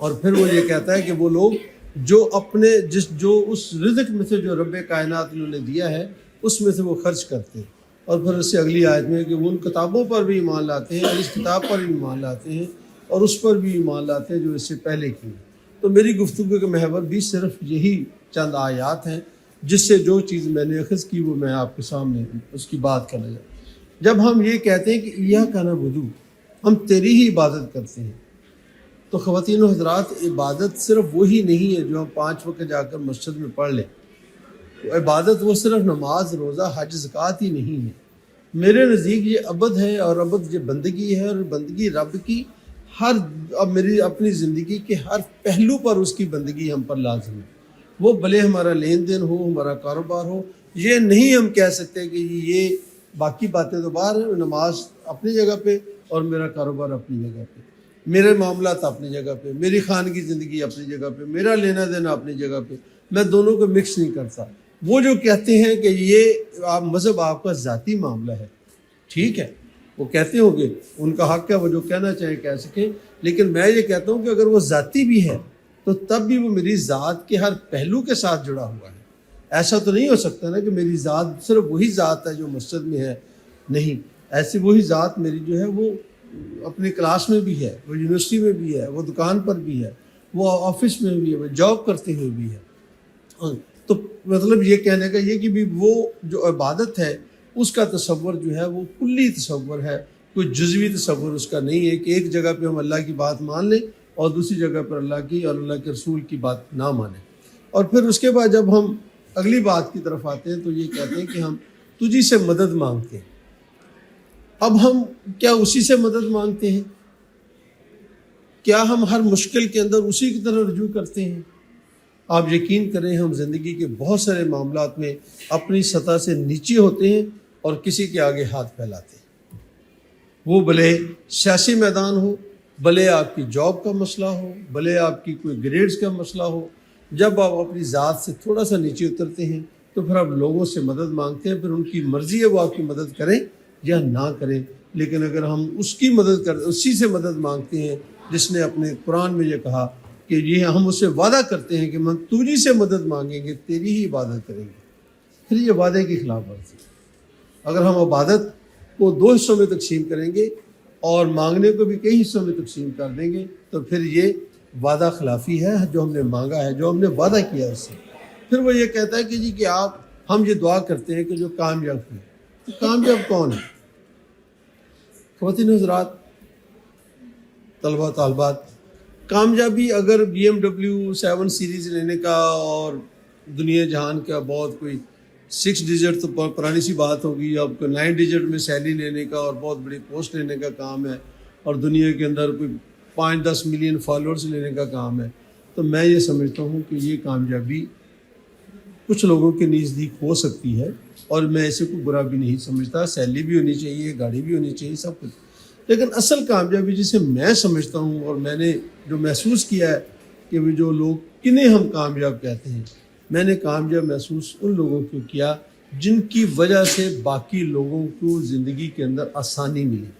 اور پھر وہ یہ کہتا ہے کہ وہ لوگ جو اپنے جو اس رزق میں سے جو رب کائنات انہوں نے دیا ہے اس میں سے وہ خرچ کرتے ہیں. اور پھر اس سے اگلی آیت میں کہ وہ ان کتابوں پر بھی ایمان لاتے ہیں اور اس کتاب پر بھی ایمان لاتے ہیں اور اس پر بھی ایمان لاتے ہیں جو اس سے پہلے کی. تو میری گفتگو کا محور بھی صرف یہی چند آیات ہیں جس سے جو چیز میں نے اخذ کی وہ میں آپ کے سامنے اس کی بات کرنا چاہتا ہوں. جب ہم یہ کہتے ہیں کہ ایاک نعبد، ہم تیری ہی عبادت کرتے ہیں، تو خواتین و حضرات عبادت صرف وہی نہیں ہے جو ہم 5 وقت جا کر مسجد میں پڑھ لیں. عبادت وہ صرف نماز، روزہ، حج، زکوٰۃ ہی نہیں ہے. میرے نزدیک یہ عبد ہے، اور عبد یہ بندگی ہے، اور بندگی رب کی میری اپنی زندگی کے ہر پہلو پر اس کی بندگی ہم پر لازم ہے. وہ بھلے ہمارا لین دین ہو، ہمارا کاروبار ہو. یہ نہیں ہم کہہ سکتے کہ یہ باقی باتیں تو باہر ہیں، نماز اپنی جگہ پہ اور میرا کاروبار اپنی جگہ پہ، میرے معاملات اپنی جگہ پہ، میری خانگی زندگی اپنی جگہ پہ، میرا لینا دینا اپنی جگہ پہ. میں دونوں کو مکس نہیں کرتا. وہ جو کہتے ہیں کہ یہ مذہب آپ کا ذاتی معاملہ ہے، ٹھیک ہے، وہ کہتے ہوں گے، ان کا حق ہے، وہ جو کہنا چاہیں کہہ سکیں. لیکن میں یہ کہتا ہوں کہ اگر وہ ذاتی بھی ہے تو تب بھی وہ میری ذات کے ہر پہلو کے ساتھ جڑا ہوا ہے. ایسا تو نہیں ہو سکتا نا کہ میری ذات صرف وہی ذات ہے جو مسجد میں ہے. نہیں، ایسی وہی ذات میری جو ہے وہ اپنی کلاس میں بھی ہے، وہ یونیورسٹی میں بھی ہے، وہ دکان پر بھی ہے، وہ آفس میں بھی ہے، وہ جاب کرتے ہوئے بھی ہے. تو مطلب یہ کہنے کا یہ کہ بھی وہ جو عبادت ہے اس کا تصور جو ہے وہ کلی تصور ہے، کوئی جزوی تصور اس کا نہیں ہے کہ ایک جگہ پہ ہم اللہ کی بات مان لیں اور دوسری جگہ پر اللہ کی اور اللہ کے رسول کی بات نہ مانیں. اور پھر اس کے بعد جب ہم اگلی بات کی طرف آتے ہیں تو یہ کہتے ہیں کہ ہم تجھی سے مدد مانگتے ہیں. اب ہم کیا اسی سے مدد مانگتے ہیں؟ کیا ہم ہر مشکل کے اندر اسی کی طرح رجوع کرتے ہیں؟ آپ یقین کریں ہم زندگی کے بہت سارے معاملات میں اپنی سطح سے نیچے ہوتے ہیں اور کسی کے آگے ہاتھ پھیلاتے ہیں. وہ بھلے سیاسی میدان ہو، بھلے آپ کی جاب کا مسئلہ ہو، بھلے آپ کی کوئی گریڈز کا مسئلہ ہو. جب آپ اپنی ذات سے تھوڑا سا نیچے اترتے ہیں تو پھر آپ لوگوں سے مدد مانگتے ہیں. پھر ان کی مرضی ہے وہ آپ کی مدد کریں یا نہ کریں. لیکن اگر ہم اس کی مدد اسی سے مدد مانگتے ہیں جس نے اپنے قرآن میں یہ کہا کہ یہ ہم اس سے وعدہ کرتے ہیں کہ ہم تجھی سے مدد مانگیں گے، تیری ہی عبادت کریں گے، پھر یہ وعدے کی خلاف ورزی. اگر ہم عبادت کو 2 حصوں میں تقسیم کریں گے اور مانگنے کو بھی کئی حصوں میں تقسیم کر دیں گے تو پھر یہ وعدہ خلافی ہے جو ہم نے مانگا ہے، جو ہم نے وعدہ کیا ہے اس سے. پھر وہ یہ کہتا ہے کہ جی کہ ہم یہ دعا کرتے ہیں کہ جو کامیاب ہوئے. تو کامیاب کون ہے؟ خواتین حضرات، طلبہ طالبات، کامیابی اگر BMW 7 سیریز لینے کا اور دنیا جہان کا بہت کوئی 6 ڈیجٹ تو پرانی سی بات ہوگی، اب کو 9 ڈیجٹ میں سیلری لینے کا اور بہت بڑی پوسٹ لینے کا کام ہے اور دنیا کے اندر کوئی 5-10 ملین فالوورز لینے کا کام ہے، تو میں یہ سمجھتا ہوں کہ یہ کامیابی کچھ لوگوں کے نزدیک ہو سکتی ہے اور میں اسے کوئی برا بھی نہیں سمجھتا. سیلری بھی ہونی چاہیے، گاڑی بھی ہونی چاہیے، سب کچھ. لیکن اصل کامیابی جسے میں سمجھتا ہوں اور میں نے جو محسوس کیا ہے کہ وہ جو لوگ کنہیں ہم کامیاب کہتے ہیں، میں نے کامیاب محسوس ان لوگوں کو کیا جن کی وجہ سے باقی لوگوں کو زندگی کے اندر آسانی ملی.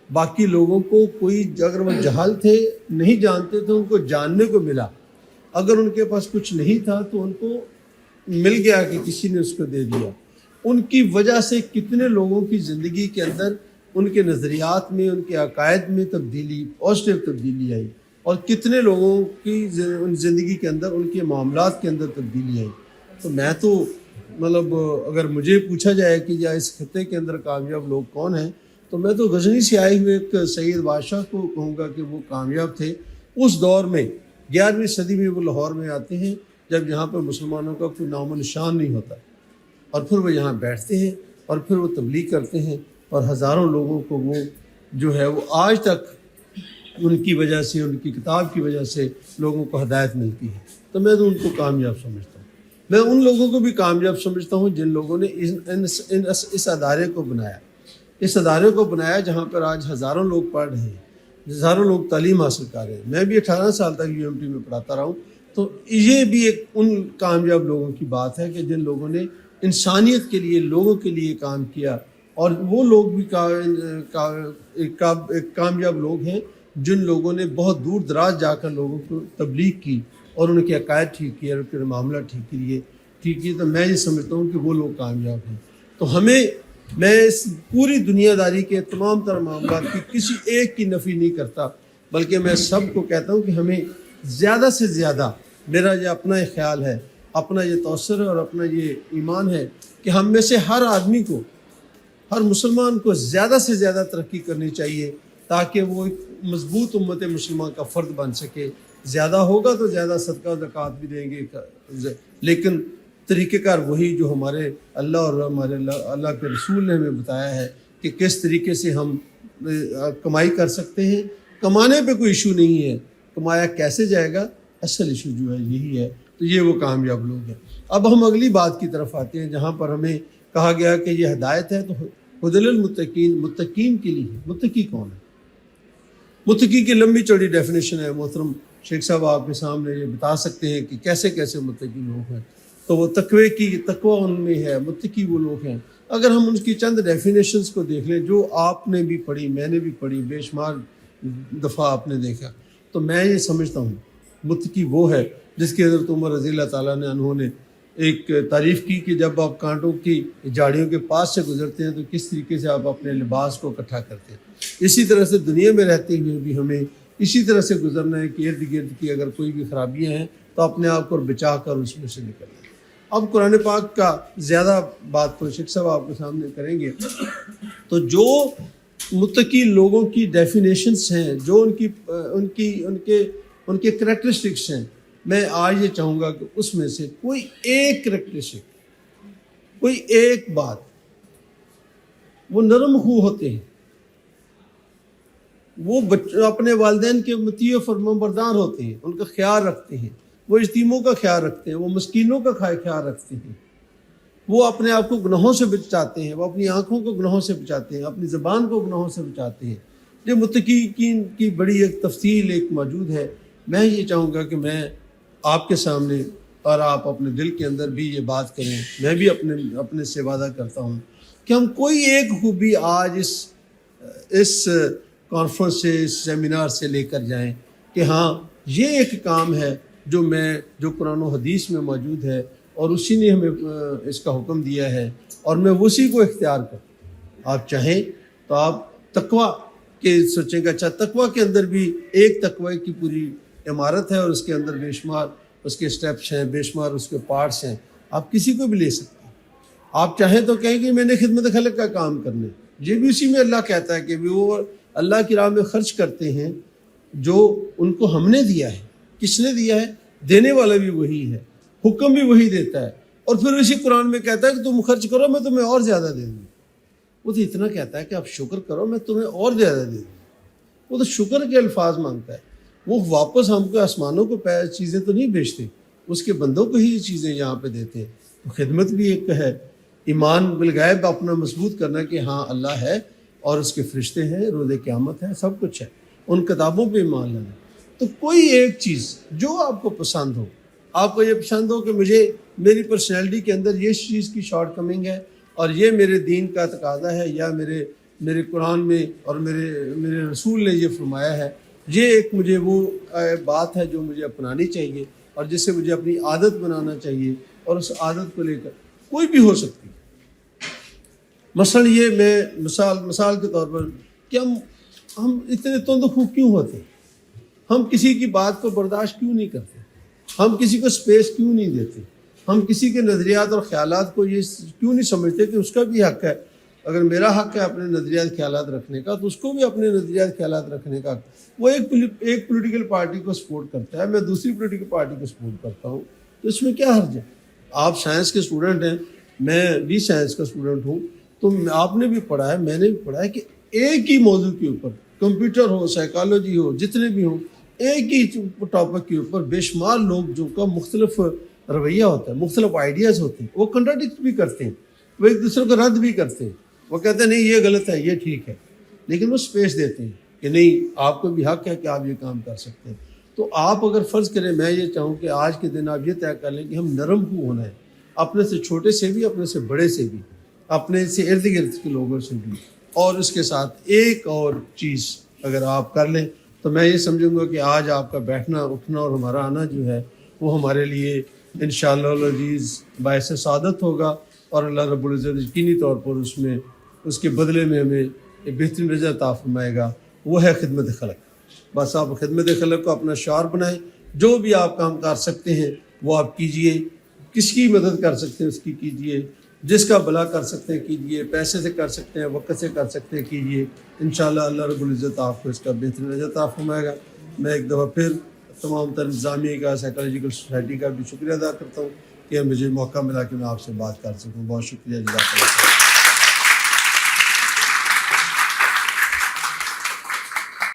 باقی لوگوں کو کوئی اگر وہ جہل تھے، نہیں جانتے تھے، ان کو جاننے کو ملا. اگر ان کے پاس کچھ نہیں تھا تو ان کو مل گیا کہ کسی نے اس کو دے دیا. ان کی وجہ سے کتنے لوگوں کی زندگی کے اندر ان کے نظریات میں، ان کے عقائد میں تبدیلی، پازیٹیو تبدیلی آئی، اور کتنے لوگوں کی زندگی کے اندر ان کے معاملات کے اندر تبدیلی آئی. تو میں تو مطلب اگر مجھے پوچھا جائے کہ یا اس خطے کے اندر کامیاب لوگ کون ہیں تو میں تو غزنی سے آئے ہوئے ایک سید بادشاہ کو کہوں گا کہ وہ کامیاب تھے. اس دور میں 11ویں صدی میں وہ لاہور میں آتے ہیں جب یہاں پر مسلمانوں کا کوئی نام و نشان نہیں ہوتا، اور پھر وہ یہاں بیٹھتے ہیں اور پھر وہ تبلیغ کرتے ہیں اور ہزاروں لوگوں کو وہ جو ہے وہ آج تک ان کی وجہ سے، ان کی کتاب کی وجہ سے لوگوں کو ہدایت ملتی ہے. تو میں تو ان کو کامیاب سمجھتا ہوں. میں ان لوگوں کو بھی کامیاب سمجھتا ہوں جن لوگوں نے اس ادارے کو بنایا، اس ادارے کو بنایا جہاں پر آج ہزاروں لوگ پڑھ رہے ہیں، ہزاروں لوگ تعلیم حاصل کر رہے ہیں. میں بھی 18 سال تک UMT میں پڑھاتا رہا ہوں. تو یہ بھی ایک ان کامیاب لوگوں کی بات ہے کہ جن لوگوں نے انسانیت کے لیے، لوگوں کے لیے کام کیا. اور وہ لوگ بھی کامیاب لوگ ہیں جن لوگوں نے بہت دور دراز جا کر لوگوں کو تبلیغ کی اور ان کے عقائد ٹھیک کیے اور ان کے معاملہ ٹھیک کیے تو میں یہ سمجھتا ہوں کہ وہ لوگ کامیاب ہیں۔ تو میں اس پوری دنیا داری کے تمام تر معاملات کی کسی ایک کی نفی نہیں کرتا، بلکہ میں سب کو کہتا ہوں کہ ہمیں زیادہ سے زیادہ، میرا یہ اپنا ایک خیال ہے، اپنا یہ توسر ہے اور اپنا یہ ایمان ہے کہ ہم میں سے ہر آدمی کو، ہر مسلمان کو زیادہ سے زیادہ ترقی کرنی چاہیے تاکہ وہ ایک مضبوط امت مسلمہ کا فرد بن سکے۔ زیادہ ہوگا تو زیادہ صدقہ و زکوٰۃ بھی دیں گے، لیکن طریقہ کار وہی جو ہمارے اللہ اور ہمارے اللہ کے رسول نے ہمیں بتایا ہے کہ کس طریقے سے ہم کمائی کر سکتے ہیں۔ کمانے پہ کوئی ایشو نہیں ہے، کمایا کیسے جائے گا، اصل ایشو جو ہے یہی ہے۔ تو یہ وہ کامیاب لوگ ہیں۔ اب ہم اگلی بات کی طرف آتے ہیں جہاں پر ہمیں کہا گیا کہ یہ ہدایت ہے، تو ہدی للمتقین، متقین کے لیے۔ متقی کون ہے؟ متقی کی لمبی چوڑی ڈیفینیشن ہے، محترم شیخ صاحب آپ کے سامنے یہ بتا سکتے ہیں کہ کیسے کیسے متقی لوگ ہیں۔ تو وہ تقوی ان میں ہے، متقی وہ لوگ ہیں۔ اگر ہم ان کی چند ڈیفینیشنز کو دیکھ لیں جو آپ نے بھی پڑھی، میں نے بھی پڑھی، بے شمار دفعہ آپ نے دیکھا، تو میں یہ سمجھتا ہوں متقی وہ ہے جس کی حضرت عمر رضی اللہ تعالیٰ نے انہوں نے ایک تعریف کی کہ جب آپ کانٹوں کی جھاڑیوں کے پاس سے گزرتے ہیں تو کس طریقے سے آپ اپنے لباس کو اکٹھا کرتے ہیں۔ اسی طرح سے دنیا میں رہتے ہوئے بھی ہمیں اسی طرح سے گزرنا ہے کہ ارد گرد کی اگر کوئی بھی خرابیاں ہیں تو اپنے آپ کو بچا کر اس میں سے نکلنا ہے۔ اب قرآن پاک کا زیادہ بات تو شیخ صاحب آپ کے سامنے کریں گے، تو جو متقی لوگوں کی ڈیفینیشنس ہیں، جو ان کے کریکٹرسٹکس ہیں، میں آج یہ چاہوں گا کہ اس میں سے کوئی ایک کریکٹرسٹک، کوئی ایک بات، وہ نرم خو ہوتے ہیں، وہ اپنے والدین کے مطیع و فرمانبردار ہوتے ہیں، ان کا خیال رکھتے ہیں، وہ یتیموں کا خیال رکھتے ہیں، وہ مسکینوں کا خیال رکھتے ہیں، وہ اپنے آپ کو گناہوں سے بچاتے ہیں، وہ اپنی آنکھوں کو گناہوں سے بچاتے ہیں، اپنی زبان کو گناہوں سے بچاتے ہیں۔ یہ متقین کی بڑی ایک تفصیل ایک موجود ہے۔ میں یہ چاہوں گا کہ میں آپ کے سامنے اور آپ اپنے دل کے اندر بھی یہ بات کریں، میں بھی اپنے سے وعدہ کرتا ہوں کہ ہم کوئی ایک خوبی آج اس کانفرنس سے، اس سیمینار سے لے کر جائیں کہ ہاں یہ ایک کام ہے جو قرآن و حدیث میں موجود ہے اور اسی نے ہمیں اس کا حکم دیا ہے اور میں اسی کو اختیار کروں۔ آپ چاہیں تو آپ تقوی کے سوچیں گے، اچھا تقوی کے اندر بھی ایک تقوی کی پوری عمارت ہے اور اس کے اندر بے شمار اس کے سٹیپس ہیں، بے شمار اس کے پارٹس ہیں، آپ کسی کو بھی لے سکتے ہیں۔ آپ چاہیں تو کہیں کہ میں نے خدمت خلق کا کام کرنا ہے، یہ بھی اسی میں اللہ کہتا ہے کہ وہ اللہ کی راہ میں خرچ کرتے ہیں جو ان کو ہم نے دیا ہے۔ کس نے دیا ہے؟ دینے والا بھی وہی ہے، حکم بھی وہی دیتا ہے، اور پھر اسی قرآن میں کہتا ہے کہ تم خرچ کرو میں تمہیں اور زیادہ دے دوں۔ وہ تو اتنا کہتا ہے کہ آپ شکر کرو میں تمہیں اور زیادہ دے دوں۔ وہ تو شکر کے الفاظ مانگتا ہے، وہ واپس ہم کو آسمانوں کو چیزیں تو نہیں بیچتے، اس کے بندوں کو ہی یہ چیزیں یہاں پہ دیتے ہیں۔ تو خدمت بھی ایک ہے، ایمان بالغیب اپنا مضبوط کرنا کہ ہاں اللہ ہے اور اس کے فرشتے ہیں، روز قیامت ہے، سب کچھ ہے، ان کتابوں پہ ایمان لانا۔ تو کوئی ایک چیز جو آپ کو پسند ہو، آپ کو یہ پسند ہو کہ مجھے میری پرسنالٹی کے اندر یہ چیز کی شارٹ کمنگ ہے اور یہ میرے دین کا تقاضا ہے یا میرے قرآن میں اور میرے رسول نے یہ فرمایا ہے، یہ ایک مجھے وہ بات ہے جو مجھے اپنانی چاہیے اور جس سے مجھے اپنی عادت بنانا چاہیے، اور اس عادت کو لے کر کوئی بھی ہو سکتی۔ مثلا یہ میں مثال کے طور پر کہ ہم اتنے تندخو کیوں ہوتے ہیں؟ ہم کسی کی بات کو برداشت کیوں نہیں کرتے؟ ہم کسی کو سپیس کیوں نہیں دیتے؟ ہم کسی کے نظریات اور خیالات کو یہ کیوں نہیں سمجھتے کہ اس کا بھی حق ہے؟ اگر میرا حق ہے اپنے نظریات خیالات رکھنے کا تو اس کو بھی اپنے نظریات خیالات رکھنے کا۔ وہ ایک پولیٹیکل پارٹی کو سپورٹ کرتا ہے، میں دوسری پولیٹیکل پارٹی کو سپورٹ کرتا ہوں، تو اس میں کیا حرج ہے؟ آپ سائنس کے اسٹوڈنٹ ہیں، میں بھی سائنس کا اسٹوڈنٹ ہوں، تو آپ نے بھی پڑھا ہے، میں نے بھی پڑھا ہے کہ ایک ہی موضوع کے اوپر، کمپیوٹر ہو، سائیکالوجی ہو، جتنے بھی ہوں، ایک ہی ٹاپک کے اوپر بے شمار لوگ جو کا مختلف رویہ ہوتا ہے، مختلف آئیڈیاز ہوتے ہیں، وہ کنٹراڈکٹ بھی کرتے ہیں، وہ ایک دوسرے کو رد بھی کرتے ہیں، وہ کہتے ہیں نہیں یہ غلط ہے، یہ ٹھیک ہے، لیکن وہ سپیس دیتے ہیں کہ نہیں آپ کو بھی حق ہے کہ آپ یہ کام کر سکتے ہیں۔ تو آپ اگر فرض کریں، میں یہ چاہوں کہ آج کے دن آپ یہ طے کر لیں کہ ہم نرم خو ہونا ہے، اپنے سے چھوٹے سے بھی، اپنے سے بڑے سے بھی، اپنے سے ارد گرد کے لوگوں سے بھی، اور اس کے ساتھ ایک اور چیز اگر آپ کر لیں تو میں یہ سمجھوں گا کہ آج آپ کا بیٹھنا اٹھنا اور ہمارا آنا جو ہے وہ ہمارے لیے انشاءاللہ العزیز باعث سعادت ہوگا، اور اللہ رب العزت یقینی طور پر اس کے بدلے میں ہمیں ایک بہترین رزق عطا فرمائے گا، وہ ہے خدمت خلق۔ بس آپ خدمت خلق کو اپنا شعار بنائیں، جو بھی آپ کام کر سکتے ہیں وہ آپ کیجئے، کس کی مدد کر سکتے ہیں اس کی کیجئے، جس کا بھلا کر سکتے ہیں کیجئے، پیسے سے کر سکتے ہیں، وقت سے کر سکتے ہیں کیجئے، انشاءاللہ اللہ رب العزت آپ کو اس کا بہترین رزق عطا فرمائے گا۔ میں ایک دفعہ پھر تمام تر انتظامیہ کا، سائیکالوجیکل سوسائٹی کا بھی شکریہ ادا کرتا ہوں کہ مجھے موقع ملا کہ میں آپ سے بات کر سکوں۔ بہت شکریہ، جزاک اللہ۔